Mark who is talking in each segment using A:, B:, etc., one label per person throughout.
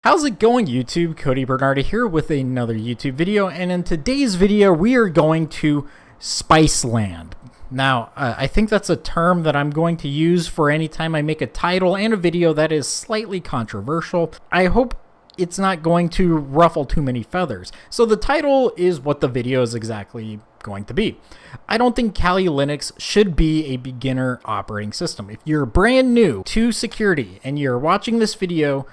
A: How's it going, YouTube? Cody Bernardi here with another YouTube video, and in today's video we are going to Spiceland. Now, I think that's a term that I'm going to use for any time I make a title and a video that is slightly controversial. I hope it's not going to ruffle too many feathers. So the title is what the video is exactly going to be. I don't think Kali Linux should be a beginner operating system. If you're brand new to security and you're watching this video,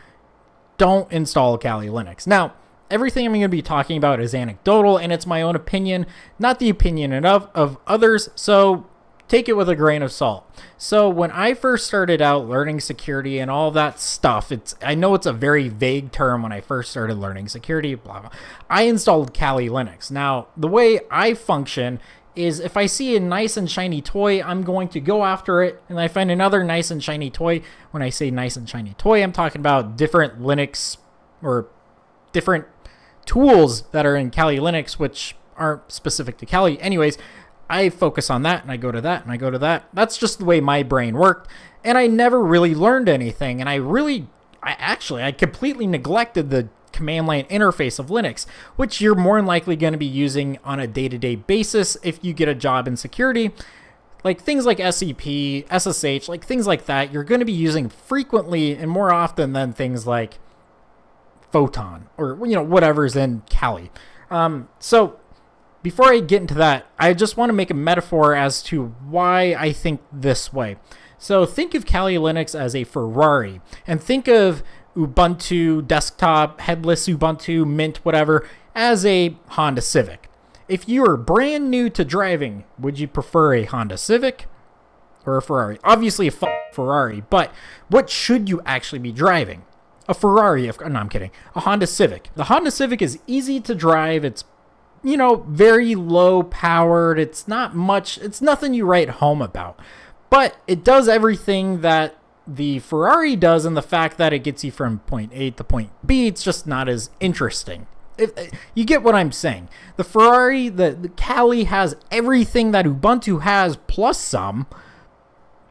A: don't install Kali Linux. Now, everything I'm going to be talking about is anecdotal, and it's my own opinion, not the opinion of others, so take it with a grain of salt. So when I first started out learning security and all that stuff, I know it's a very vague term when I first started learning security, blah, blah. I installed Kali Linux. Now, the way I function is if I see a nice and shiny toy, I'm going to go after it, and I find another nice and shiny toy. When I say nice and shiny toy, I'm talking about different Linux or different tools that are in Kali Linux, which aren't specific to Kali. Anyways, I focus on that, and I go to that, and I go to that. That's just the way my brain worked, and I never really learned anything, and I completely neglected the command line interface of Linux, which you're more than likely going to be using on a day-to-day basis if you get a job in security. Like things like SCP, SSH, like things like that, you're going to be using frequently and more often than things like Photon or whatever's in Kali. So before I get into that, I just want to make a metaphor as to why I think this way. So think of Kali Linux as a Ferrari, and think of Ubuntu desktop, headless Ubuntu, Mint, whatever, as a Honda Civic. If you are brand new to driving, would you prefer a Honda Civic or a Ferrari? Obviously a Ferrari, but what should you actually be driving? A Ferrari, no, I'm kidding. A Honda Civic. The Honda Civic is easy to drive. It's, very low powered. It's not much. It's nothing you write home about, but it does everything that the Ferrari does, and the fact that it gets you from point A to point B, it's just not as interesting. If you get what I'm saying. The Ferrari, the Kali has everything that Ubuntu has plus some,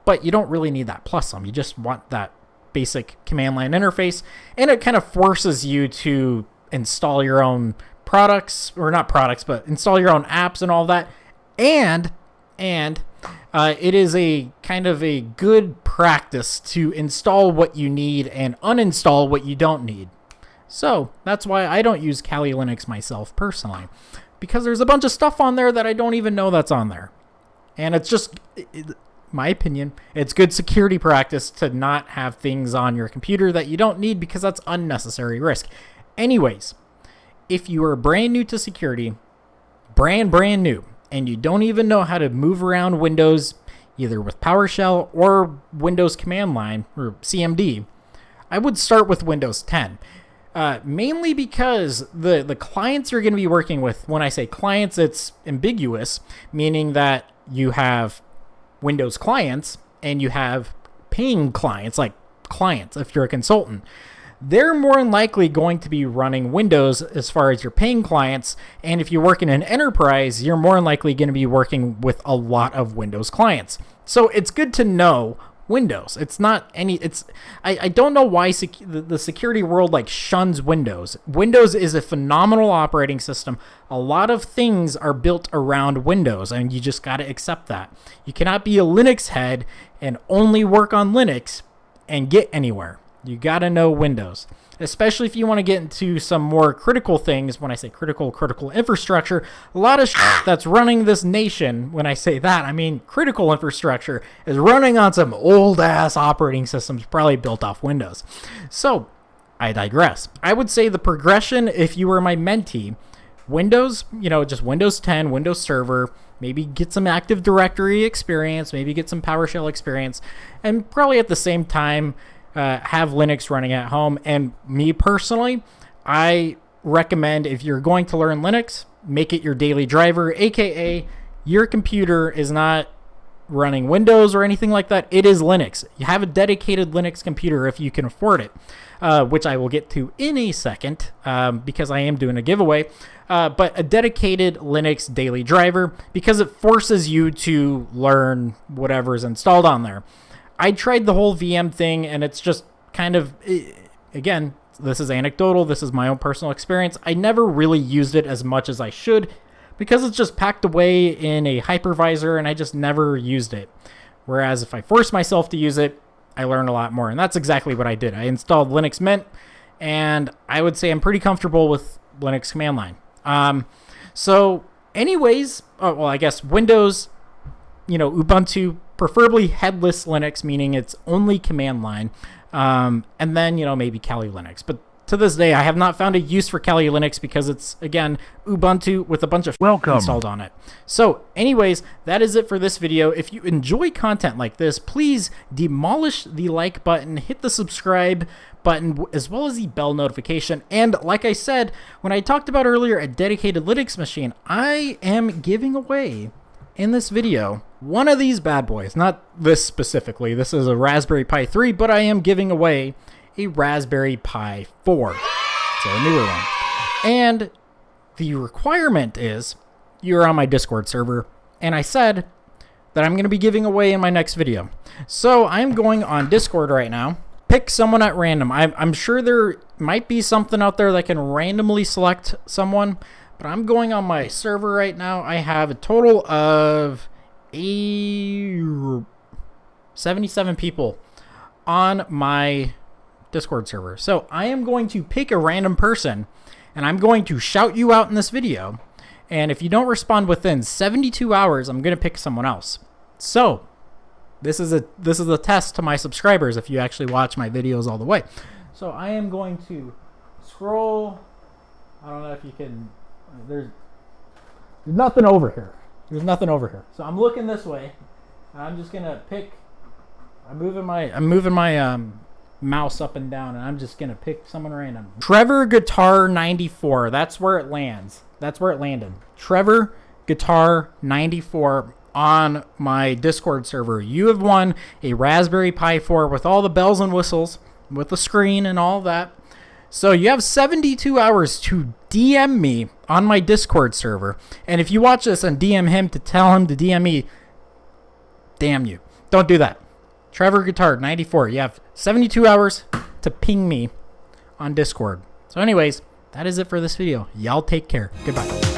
A: but you don't really need that plus some. You just want that basic command line interface, and it kind of forces you to install your own products, or not products, but install your own apps and all that. And it is a kind of a good practice to install what you need and uninstall what you don't need. So that's why I don't use Kali Linux myself personally, because there's a bunch of stuff on there that I don't even know that's on there. And it's just, my opinion, it's good security practice to not have things on your computer that you don't need, because that's unnecessary risk. Anyways, if you are brand new to security, brand new, and you don't even know how to move around Windows, either with PowerShell or Windows command line or CMD, I would start with Windows 10. Mainly because the clients you're going to be working with, when I say clients, it's ambiguous, meaning that you have Windows clients and you have paying clients, like clients if you're a consultant. They're more than likely going to be running Windows as far as your paying clients, and if you work in an enterprise, you're more than likely going to be working with a lot of Windows clients. So it's good to know Windows. I don't know why the security world shuns Windows. Windows is a phenomenal operating system. A lot of things are built around Windows, and you just got to accept that. You cannot be a Linux head and only work on Linux and get anywhere. You got to know Windows, especially if you want to get into some more critical things. When I say critical infrastructure, a lot of that's running this nation, when I say that, I mean critical infrastructure, is running on some old-ass operating systems probably built off Windows. So, I digress. I would say the progression, if you were my mentee, Windows, just Windows 10, Windows Server, maybe get some Active Directory experience, maybe get some PowerShell experience, and probably at the same time, have Linux running at home. And me personally, I recommend, if you're going to learn Linux, make it your daily driver, aka your computer is not running Windows or anything like that. It is Linux. You have a dedicated Linux computer if you can afford it, which I will get to in a second, because I am doing a giveaway. But a dedicated Linux daily driver, because it forces you to learn whatever's installed on there. I tried the whole VM thing, and it's just kind of, again, this is anecdotal. This is my own personal experience. I never really used it as much as I should because it's just packed away in a hypervisor and I just never used it. Whereas if I force myself to use it, I learn a lot more. And that's exactly what I did. I installed Linux Mint, and I would say I'm pretty comfortable with Linux command line. So anyways, I guess Windows, Ubuntu, preferably headless Linux, meaning it's only command line. And then, maybe Kali Linux. But to this day, I have not found a use for Kali Linux because it's, again, Ubuntu with a bunch of installed on it. So anyways, that is it for this video. If you enjoy content like this, please demolish the like button, hit the subscribe button, as well as the bell notification. And like I said, when I talked about earlier a dedicated Linux machine, I am giving away in this video one of these bad boys. Not this specifically. This is a Raspberry Pi 3, but I am giving away a Raspberry Pi 4. So a newer one. And the requirement is you're on my Discord server, and I said that I'm going to be giving away in my next video. So I'm going on Discord right now. Pick someone at random. I'm sure there might be something out there that can randomly select someone, but I'm going on my server right now. I have a total of 77 people on my Discord server. So I am going to pick a random person, and I'm going to shout you out in this video. And if you don't respond within 72 hours, I'm going to pick someone else. So this is a test to my subscribers if you actually watch my videos all the way. So I am going to scroll. I don't know if you can. There's nothing over here. There's nothing over here. So I'm looking this way. And I'm just gonna pick. I'm moving my mouse up and down, and I'm just gonna pick someone random. Trevor Guitar 94. That's where it lands. That's where it landed. Trevor Guitar 94 on my Discord server. You have won a Raspberry Pi 4 with all the bells and whistles, with the screen and all that. So you have 72 hours to DM me on my Discord server. And if you watch this and DM him to tell him to DM me, damn you. Don't do that. Trevor Guitar 94. You have 72 hours to ping me on Discord. So anyways, that is it for this video. Y'all take care. Goodbye.